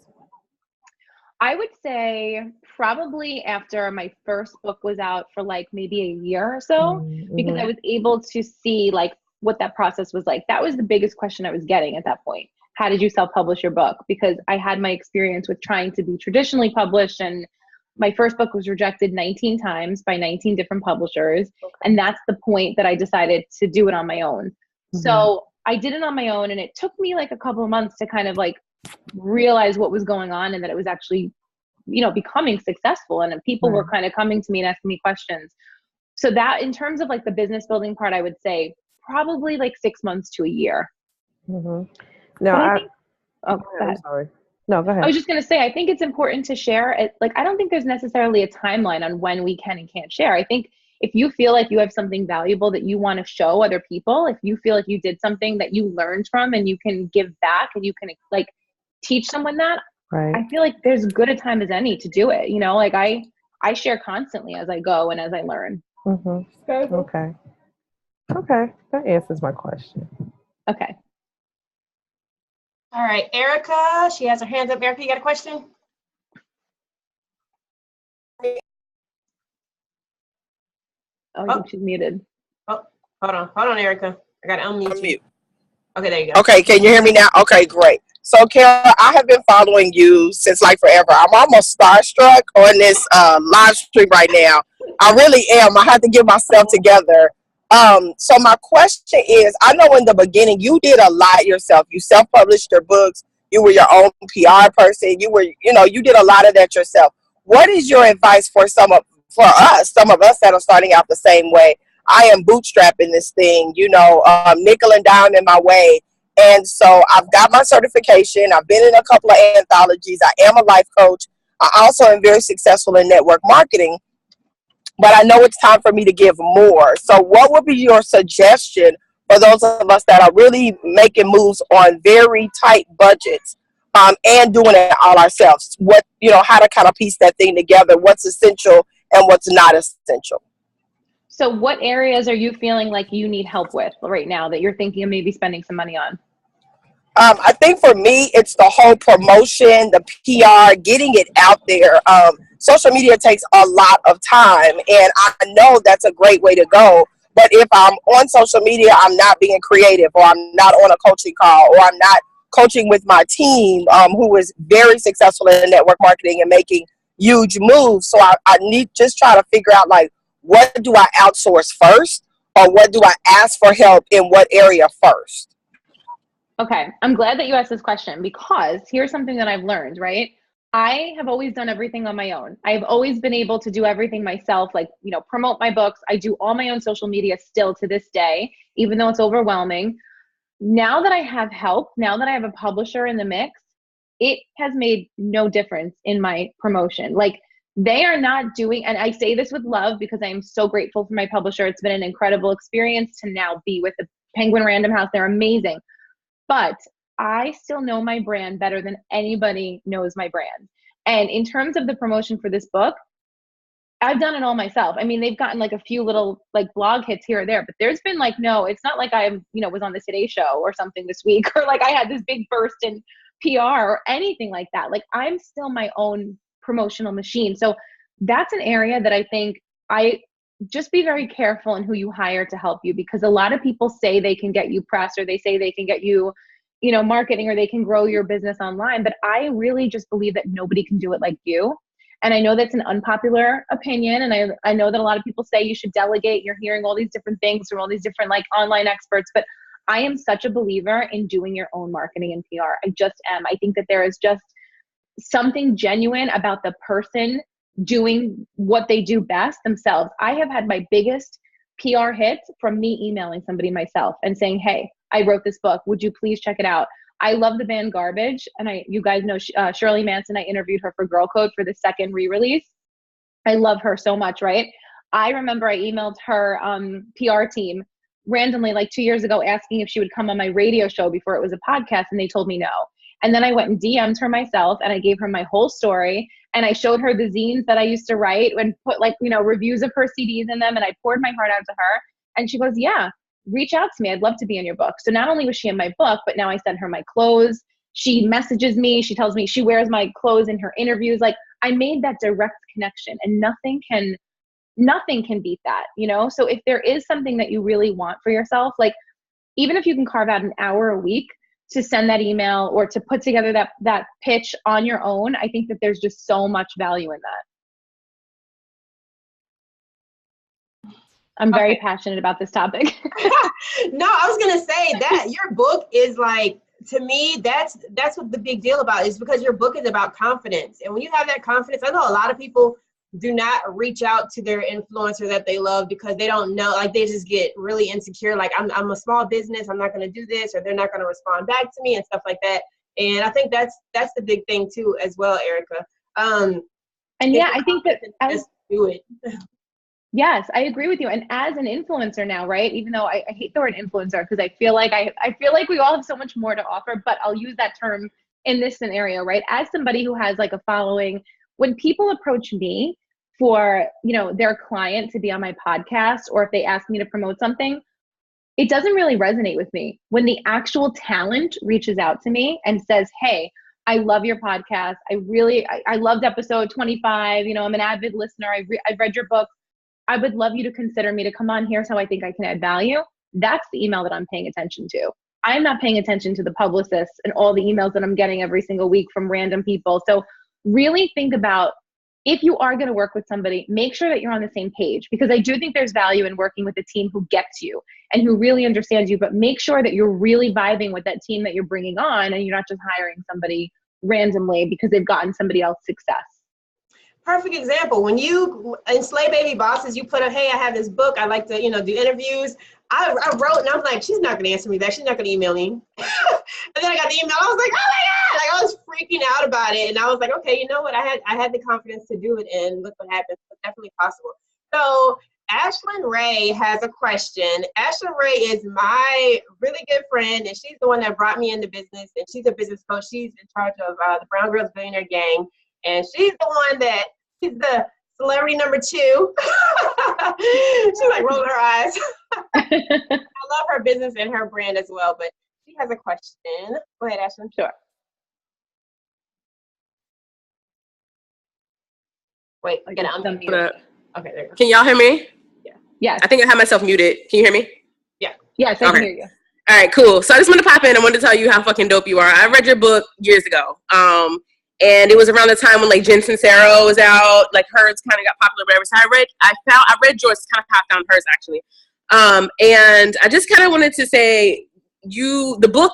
I would say probably after my first book was out for like maybe a year or so, because I was able to see like what that process was like. That was the biggest question I was getting at that point. How did you self-publish your book? Because I had my experience with trying to be traditionally published, and my first book was rejected 19 times by 19 different publishers. Okay. And that's the point that I decided to do it on my own. So I did it on my own, and it took me like a couple of months to kind of like realize what was going on, and that it was actually, you know, becoming successful, and people were kind of coming to me and asking me questions. So that, in terms of like the business building part, I would say probably like 6 months to a year.
Now,
go ahead.
Sorry. No, go ahead.
I was just going to say, I think it's important to share it. Like, I don't think there's necessarily a timeline on when we can and can't share. I think if you feel like you have something valuable that you want to show other people, if you feel like you did something that you learned from and you can give back and you can like teach someone that, right, I feel like there's good a time as any to do it. You know, like I share constantly as I go and as I learn.
Okay. That answers my question.
Okay.
All right, Erica, she has her hands up. Erica, you got a question?
Oh, I think she's muted.
Oh, hold on, Erica. I got to unmute you. Okay, there you go.
Okay, can you hear me now? Okay, great. So, Cara, I have been following you since like forever. I'm almost starstruck on this live stream right now. I really am. I have to get myself together. So my question is, I know in the beginning you did a lot yourself. You self-published your books. You were your own PR person. You did a lot of that yourself. What is your advice for some of us that are starting out the same way? I am bootstrapping this thing, nickel and dime in my way. And so I've got my certification. I've been in a couple of anthologies. I am a life coach. I also am very successful in network marketing. But I know it's time for me to give more. So what would be your suggestion for those of us that are really making moves on very tight budgets and doing it all ourselves? How to kind of piece that thing together, what's essential and what's not essential?
So what areas are you feeling like you need help with right now that you're thinking of maybe spending some money on?
I think for me, it's the whole promotion, the PR, getting it out there. Social media takes a lot of time, and I know that's a great way to go. But if I'm on social media, I'm not being creative, or I'm not on a coaching call, or I'm not coaching with my team who is very successful in network marketing and making huge moves. So I need just try to figure out, like, what do I outsource first, or what do I ask for help in what area first?
Okay, I'm glad that you asked this question, because here's something that I've learned, right? I have always done everything on my own. I've always been able to do everything myself, like, promote my books. I do all my own social media still to this day, even though it's overwhelming. Now that I have help, now that I have a publisher in the mix, it has made no difference in my promotion. Like, they are not doing, and I say this with love because I am so grateful for my publisher. It's been an incredible experience to now be with the Penguin Random House. They're amazing. But I still know my brand better than anybody knows my brand. And in terms of the promotion for this book, I've done it all myself. I mean, they've gotten like a few little like blog hits here or there, but there's been like, no, it's not like I, was on the Today Show or something this week, or like I had this big burst in PR or anything like that. Like, I'm still my own promotional machine. So that's an area that I think just be very careful in who you hire to help you, because a lot of people say they can get you press, or they say they can get you, marketing, or they can grow your business online. But I really just believe that nobody can do it like you. And I know that's an unpopular opinion. And I know that a lot of people say you should delegate. You're hearing all these different things from all these different like online experts, but I am such a believer in doing your own marketing and PR. I just am. I think that there is just something genuine about the person doing what they do best themselves. I have had my biggest PR hits from me emailing somebody myself and saying, hey, I wrote this book. Would you please check it out? I love the band Garbage. And you guys know Shirley Manson. I interviewed her for Girl Code for the second re-release. I love her so much, right? I remember I emailed her PR team randomly like 2 years ago asking if she would come on my radio show before it was a podcast, and they told me no. And then I went and DM'd her myself, and I gave her my whole story, and I showed her the zines that I used to write and put reviews of her CDs in them, and I poured my heart out to her. And she goes, yeah, reach out to me. I'd love to be in your book. So not only was she in my book, but now I sent her my clothes. she messages me, she tells me she wears my clothes in her interviews. Like, I made that direct connection, and nothing can beat that, you know? So if there is something that you really want for yourself, like, even if you can carve out an hour a week to send that email or to put together that pitch on your own, I think that there's just so much value in that. I'm very passionate about this topic.
No, I was gonna say that your book is like, to me, that's what the big deal about is, because your book is about confidence. And when you have that confidence, I know a lot of people do not reach out to their influencer that they love because they don't know, like, they just get really insecure. Like, I'm a small business, I'm not going to do this, or they're not going to respond back to me and stuff like that. And I think that's the big thing too, as well, Erica.
And yeah, I think that
just do it.
Yes, I agree with you. And as an influencer now, right? Even though I hate the word influencer, because I feel like we all have so much more to offer, but I'll use that term in this scenario, right? As somebody who has like a following, when people approach me for, you know, their client to be on my podcast, or if they ask me to promote something, it doesn't really resonate with me. When the actual talent reaches out to me and says, hey, I love your podcast. I loved episode 25. You know, I'm an avid listener. I've read your book. I would love you to consider me to come on. Here's how I think I can add value. That's the email that I'm paying attention to. I'm not paying attention to the publicists and all the emails that I'm getting every single week from random people. So really think about, if you are going to work with somebody, make sure that you're on the same page, because I do think there's value in working with a team who gets you and who really understands you, but make sure that you're really vibing with that team that you're bringing on, and you're not just hiring somebody randomly because they've gotten somebody else success.
Perfect example. When you, in Slay Baby Bosses, you put a, hey, I have this book, I like to, you know, do interviews. I wrote, and I was like, she's not going to answer me back. She's not going to email me. And then I got the email. I was like, oh my God. Like, I was freaking out about it. And I was like, okay, you know what? I had the confidence to do it, and look what happened. It's definitely possible. So Ashlyn Ray has a question. Ashlyn Ray is my really good friend, and she's the one that brought me into business, and she's a business coach. She's in charge of the Brown Girls Billionaire Gang. And she's the one that, she's the celebrity number 2. She's like rolling her eyes. I love her business and her brand as well, but she has a question. Go ahead, Ashlyn.
Sure.
Wait, I gotta unmute. Okay, there you go.
Can y'all hear me?
Yeah.
Yes.
I think I have myself muted. Can you hear me?
Yeah.
Yes, I can hear you.
All right, cool. So I just wanted to pop in. I wanted to tell you how fucking dope you are. I read your book years ago. And it was around the time when like Jen Sincero was out, like hers kind of got popular, whatever. So I read yours, kind of popped down hers actually. And I just kind of wanted to say, the book,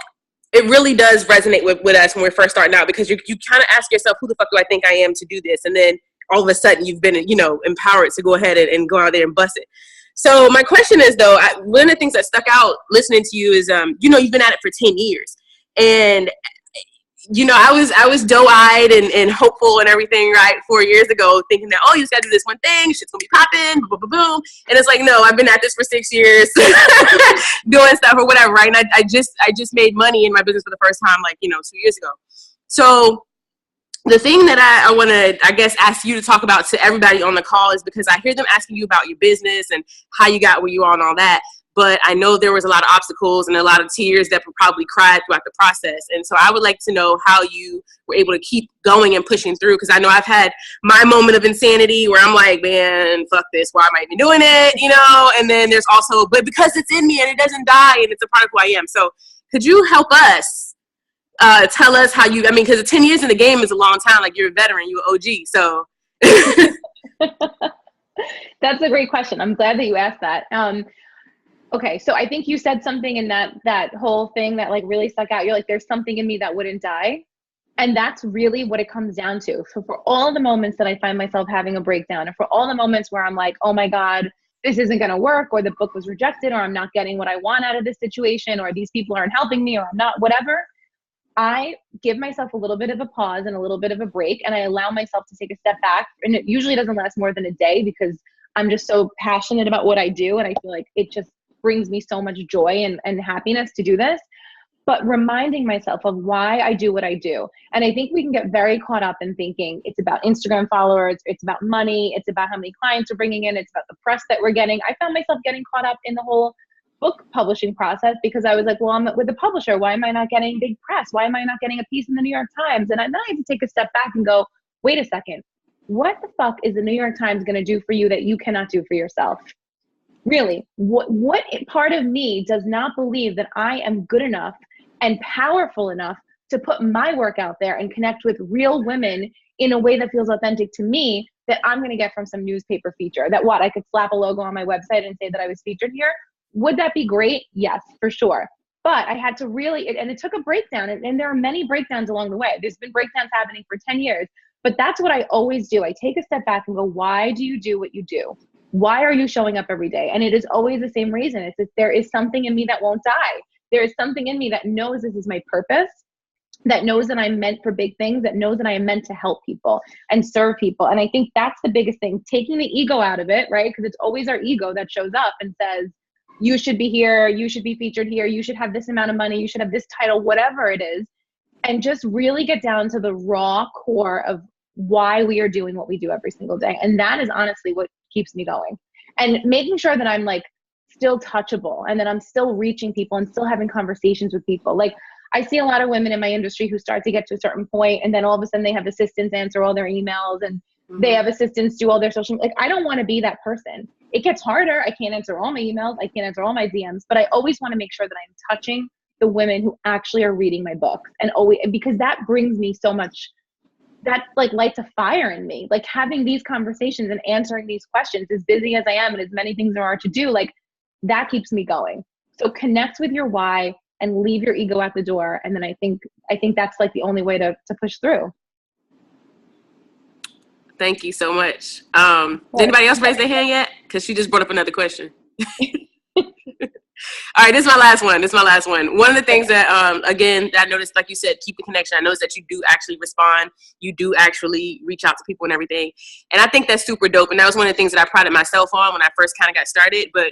it really does resonate with us when we're first starting out, because you kind of ask yourself, who the fuck do I think I am to do this? And then all of a sudden you've been, you know, empowered to go ahead and go out there and bust it. So my question is though, one of the things that stuck out listening to you is, you know, you've been at it for 10 years. And you know, I was doe-eyed and hopeful and everything, right, 4 years ago, thinking that, oh, you just got to do this one thing, shit's going to be popping, boom, boom, boom. And it's like, no, I've been at this for 6 years doing stuff or whatever, right? And I just made money in my business for the first time, like, you know, 2 years ago. So the thing that I want to, I guess, ask you to talk about to everybody on the call is, because I hear them asking you about your business and how you got where you are and all that. But I know there was a lot of obstacles and a lot of tears that were probably cried throughout the process. And so I would like to know how you were able to keep going and pushing through. Because I know I've had my moment of insanity where I'm like, man, fuck this. Why am I even doing it? You know, and then there's also, but because it's in me and it doesn't die and it's a part of who I am. So could you help us tell us how you, I mean, because 10 years in the game is a long time. Like, you're a veteran, you're an OG. So.
That's a great question. I'm glad that you asked that. Okay, so I think you said something in that whole thing that like really stuck out. You're like, there's something in me that wouldn't die. And that's really what it comes down to. So for all the moments that I find myself having a breakdown, and for all the moments where I'm like, oh my God, this isn't going to work, or the book was rejected, or I'm not getting what I want out of this situation, or these people aren't helping me, or I'm not, whatever, I give myself a little bit of a pause and a little bit of a break, and I allow myself to take a step back. And it usually doesn't last more than a day, because I'm just so passionate about what I do. And I feel like it just brings me so much joy and happiness to do this, but reminding myself of why I do what I do. And I think we can get very caught up in thinking it's about Instagram followers, it's about money, it's about how many clients we're bringing in, it's about the press that we're getting. I found myself getting caught up in the whole book publishing process because I was like, well, I'm with a publisher. Why am I not getting big press? Why am I not getting a piece in the New York Times? And then I had to take a step back and go, wait a second, what the fuck is the New York Times going to do for you that you cannot do for yourself? Really, what part of me does not believe that I am good enough and powerful enough to put my work out there and connect with real women in a way that feels authentic to me that I'm going to get from some newspaper feature? That what, I could slap a logo on my website and say that I was featured here? Would that be great? Yes, for sure. But I had to really, and it took a breakdown, and there are many breakdowns along the way. There's been breakdowns happening for 10 years, but that's what I always do. I take a step back and go, why do you do what you do? Why are you showing up every day? And it is always the same reason. It's that there is something in me that won't die. There is something in me that knows this is my purpose, that knows that I'm meant for big things, that knows that I am meant to help people and serve people. And I think that's the biggest thing, taking the ego out of it, right? Because it's always our ego that shows up and says, you should be here, you should be featured here, you should have this amount of money, you should have this title, whatever it is. And just really get down to the raw core of why we are doing what we do every single day. And that is honestly what keeps me going. And making sure that I'm like still touchable and that I'm still reaching people and still having conversations with people. Like I see a lot of women in my industry who start to get to a certain point and then all of a sudden they have assistants answer all their emails and they have assistants do all their social, like I don't want to be that person. It gets harder. I can't answer all my emails. I can't answer all my DMs, but I always want to make sure that I'm touching the women who actually are reading my book. And always, because that brings me so much, that like lights a fire in me. Like having these conversations and answering these questions, as busy as I am and as many things there are to do, like that keeps me going. So connect with your why and leave your ego at the door. And then I think that's like the only way to push through.
Thank you so much. Did anybody else raise their hand yet? Because she just brought up another question. All right, this is my last one. One of the things that, again, that I noticed, like you said, keep the connection. I noticed that you do actually respond. You do actually reach out to people and everything. And I think that's super dope. And that was one of the things that I prided myself on when I first kind of got started. But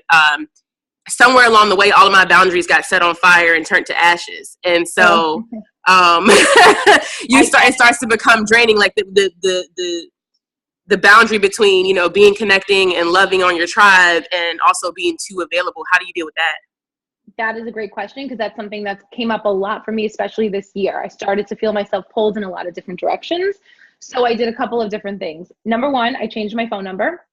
somewhere along the way, all of my boundaries got set on fire and turned to ashes. And so it starts to become draining, like the boundary between, you know, being connecting and loving on your tribe and also being too available. How do you deal with that?
That is a great question, because that's something that came up a lot for me, especially this year. I started to feel myself pulled in a lot of different directions. So I did a couple of different things. Number one, I changed my phone number.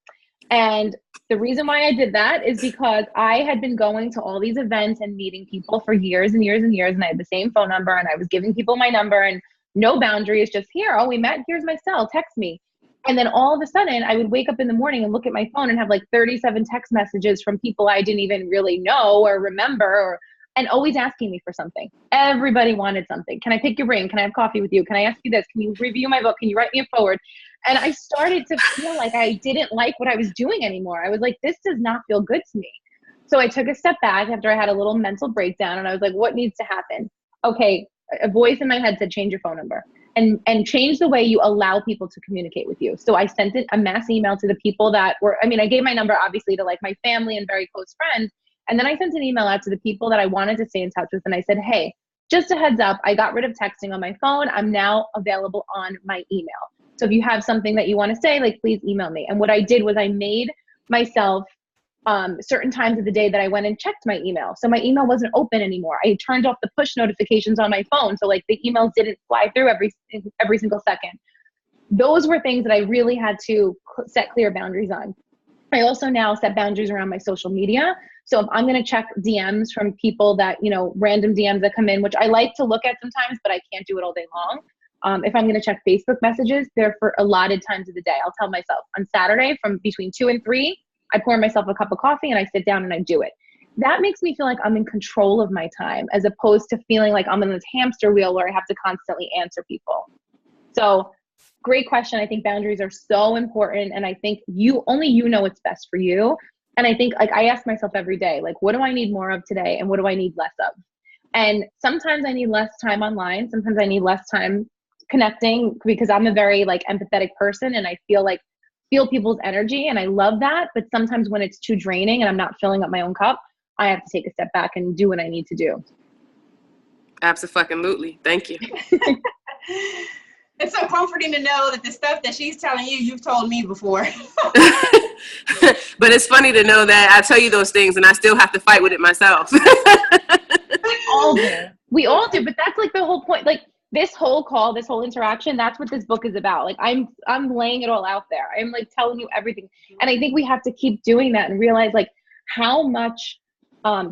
And the reason why I did that is because I had been going to all these events and meeting people for years and years and years. And I had the same phone number and I was giving people my number and no boundaries, just here. Oh, we met. Here's my cell. Text me. And then all of a sudden I would wake up in the morning and look at my phone and have like 37 text messages from people I didn't even really know or remember, and always asking me for something. Everybody wanted something. Can I pick your brain? Can I have coffee with you? Can I ask you this? Can you review my book? Can you write me a forward? And I started to feel like I didn't like what I was doing anymore. I was like, this does not feel good to me. So I took a step back after I had a little mental breakdown and I was like, what needs to happen? Okay, a voice in my head said, change your phone number. And change the way you allow people to communicate with you. So I sent a mass email to the people that were, I mean, I gave my number obviously to like my family and very close friends. And then I sent an email out to the people that I wanted to stay in touch with. And I said, hey, just a heads up, I got rid of texting on my phone. I'm now available on my email. So if you have something that you want to say, like, please email me. And what I did was I made myself certain times of the day that I went and checked my email. So my email wasn't open anymore. I turned off the push notifications on my phone. So like the emails didn't fly through every single second. Those were things that I really had to set clear boundaries on. I also now set boundaries around my social media. So if I'm going to check DMs from people that, you know, random DMs that come in, which I like to look at sometimes, but I can't do it all day long. If I'm going to check Facebook messages, they're for allotted times of the day. I'll tell myself on Saturday from between 2 and 3, I pour myself a cup of coffee and I sit down and I do it. That makes me feel like I'm in control of my time, as opposed to feeling like I'm in this hamster wheel where I have to constantly answer people. So great question. I think boundaries are so important. And I think only you know what's best for you. And I think like I ask myself every day, like, what do I need more of today? And what do I need less of? And sometimes I need less time online. Sometimes I need less time connecting, because I'm a very like empathetic person and I feel people's energy and I love that. But sometimes when it's too draining and I'm not filling up my own cup, I have to take a step back and do what I need to do.
Absolutely. Thank you.
It's so comforting to know that the stuff that she's telling you, you've told me before.
But it's funny to know that I tell you those things and I still have to fight with it myself.
All do. We all do, but that's like the whole point. Like this whole call, this whole interaction, that's what this book is about. Like I'm laying it all out there. I'm like telling you everything. And I think we have to keep doing that and realize like how much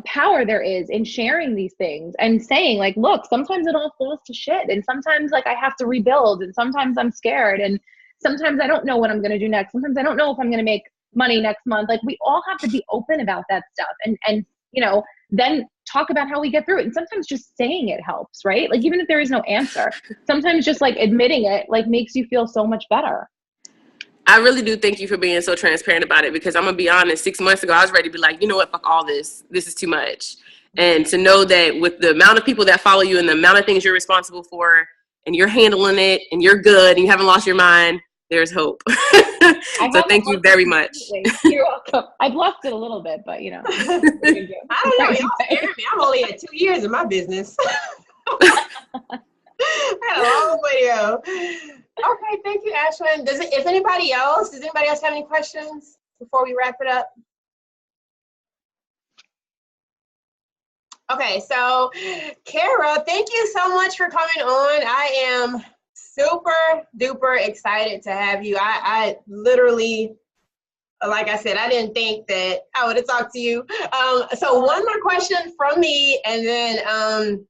power there is in sharing these things and saying like, look, sometimes it all falls to shit. And sometimes like I have to rebuild, and sometimes I'm scared, and sometimes I don't know what I'm going to do next. Sometimes I don't know if I'm going to make money next month. Like we all have to be open about that stuff and you know, then talk about how we get through it. And sometimes just saying it helps, right? Like even if there is no answer, sometimes just like admitting it like makes you feel so much better.
I really do thank you for being so transparent about it, because I'm going to be honest, 6 months ago, I was ready to be like, you know what, fuck all this. This is too much. And to know that with the amount of people that follow you and the amount of things you're responsible for, and you're handling it and you're good and you haven't lost your mind, there's hope. So thank you very much.
You're welcome. I've lost it a little bit, but you know.
I don't know. Y'all scaring me. I'm only at 2 years in my business. I had a long way to go. Okay, thank you, Ashwin. Does anybody else have any questions before we wrap it up? Okay, so Cara, thank you so much for coming on. I am super duper excited to have you. I literally, like I said, I didn't think that I would have talked to you. So one more question from me, and then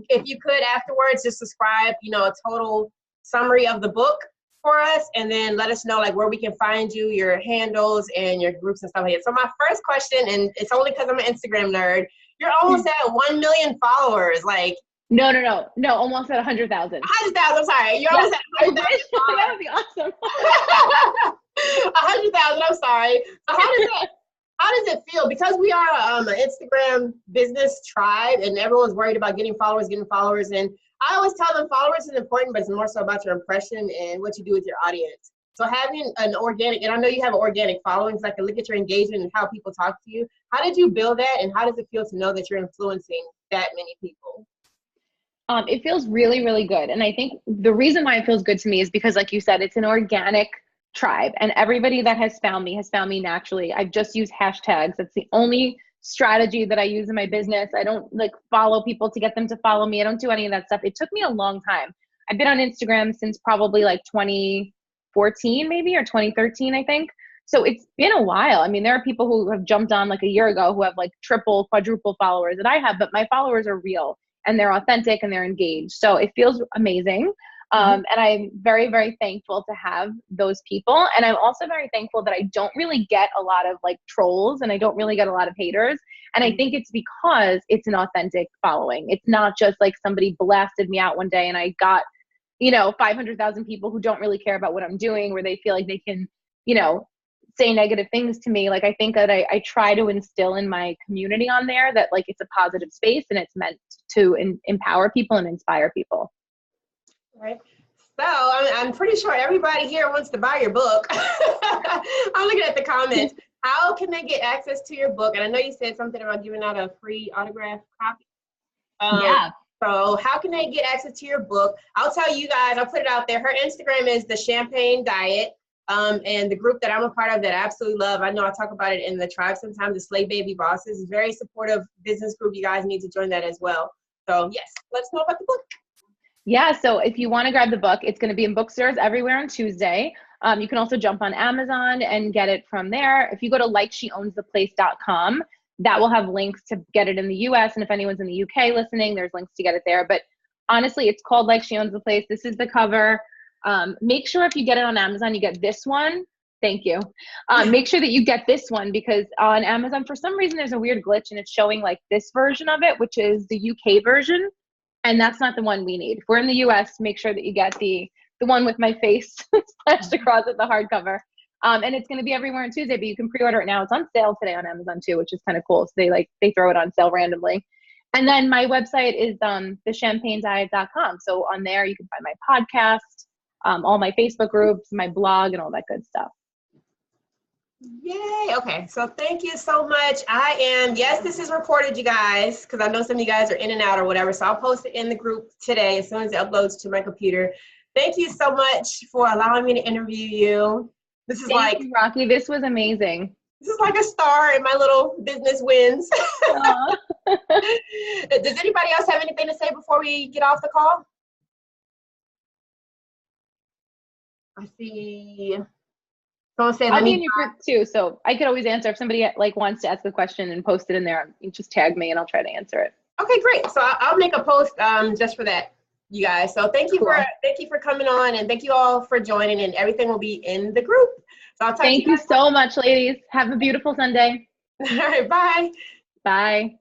if you could afterwards just describe, you know, a total summary of the book for us, and then let us know like where we can find you, your handles and your groups and stuff like that. So my first question, and it's only because I'm an Instagram nerd, you're almost at 1 million followers. Like
no, almost at 100,000.
100,000. I'm sorry. You're almost at 100,000.
That would be awesome.
100,000. I'm sorry. So how does it feel? Because we are an Instagram business tribe, and everyone's worried about getting followers. And I always tell them followers is important, but it's more so about your impression and what you do with your audience. So having an organic, and I know you have an organic following, so I can look at your engagement and how people talk to you. How did you build that, and how does it feel to know that you're influencing that many people?
It feels really, really good. And I think the reason why it feels good to me is because, like you said, it's an organic tribe, and everybody that has found me naturally. I've just used hashtags. That's the only strategy that I use in my business. I don't like follow people to get them to follow me. I don't do any of that stuff. It took me a long time. I've been on Instagram since probably like 2014 maybe, or 2013, I think. So it's been a while. I mean, there are people who have jumped on like a year ago who have like triple, quadruple followers that I have, but my followers are real and they're authentic and they're engaged. So it feels amazing. And I'm very, very thankful to have those people. And I'm also very thankful that I don't really get a lot of like trolls, and I don't really get a lot of haters. And I think it's because it's an authentic following. It's not just like somebody blasted me out one day and I got, you know, 500,000 people who don't really care about what I'm doing, where they feel like they can, you know, say negative things to me. Like, I think that I try to instill in my community on there that like it's a positive space and it's meant to empower people and inspire people.
Right. So I'm pretty sure everybody here wants to buy your book. I'm looking at the comments. How can they get access to your book? And I know you said something about giving out a free autograph copy.
Yeah.
So how can they get access to your book? I'll tell you guys, I'll put it out there. Her Instagram is The Champagne Diet. And the group that I'm a part of that I absolutely love, I know I talk about it in the tribe sometimes, the Slave Baby Bosses, is a very supportive business group. You guys need to join that as well. So yes, let's know about the book.
Yeah, so if you want to grab the book, it's going to be in bookstores everywhere on Tuesday. You can also jump on Amazon and get it from there. If you go to likesheownstheplace.com, that will have links to get it in the US. And if anyone's in the UK listening, there's links to get it there. But honestly, it's called Like She Owns the Place. This is the cover. Make sure if you get it on Amazon, you get this one. Thank you. Make sure that you get this one, because on Amazon, for some reason, there's a weird glitch and it's showing like this version of it, which is the UK version. And that's not the one we need. If we're in the US, make sure that you get the one with my face splashed across it, the hardcover. And it's going to be everywhere on Tuesday, but you can pre-order it now. It's on sale today on Amazon too, which is kind of cool. So they throw it on sale randomly. And then my website is thechampagnediet.com. So on there you can find my podcast, all my Facebook groups, my blog, and all that good stuff.
Yay. Okay. So thank you so much. Yes, this is recorded, you guys, because I know some of you guys are in and out or whatever. So I'll post it in the group today as soon as it uploads to my computer. Thank you so much for allowing me to interview you. This is
Thank you, Rocky. This was amazing.
This is like a star in my little business wins. Does anybody else have anything to say before we get off the call? I see. Someone said,
I'll be in your group too, so I could always answer if somebody like wants to ask a question and post it in there. You just tag me and I'll try to answer it.
Okay, great. So I'll make a post just for that, you guys. So thank you for coming on, and thank you all for joining. And everything will be in the group. So I'll talk to you guys.
Thank you so much, ladies. Have a beautiful Sunday.
All right, bye.
Bye.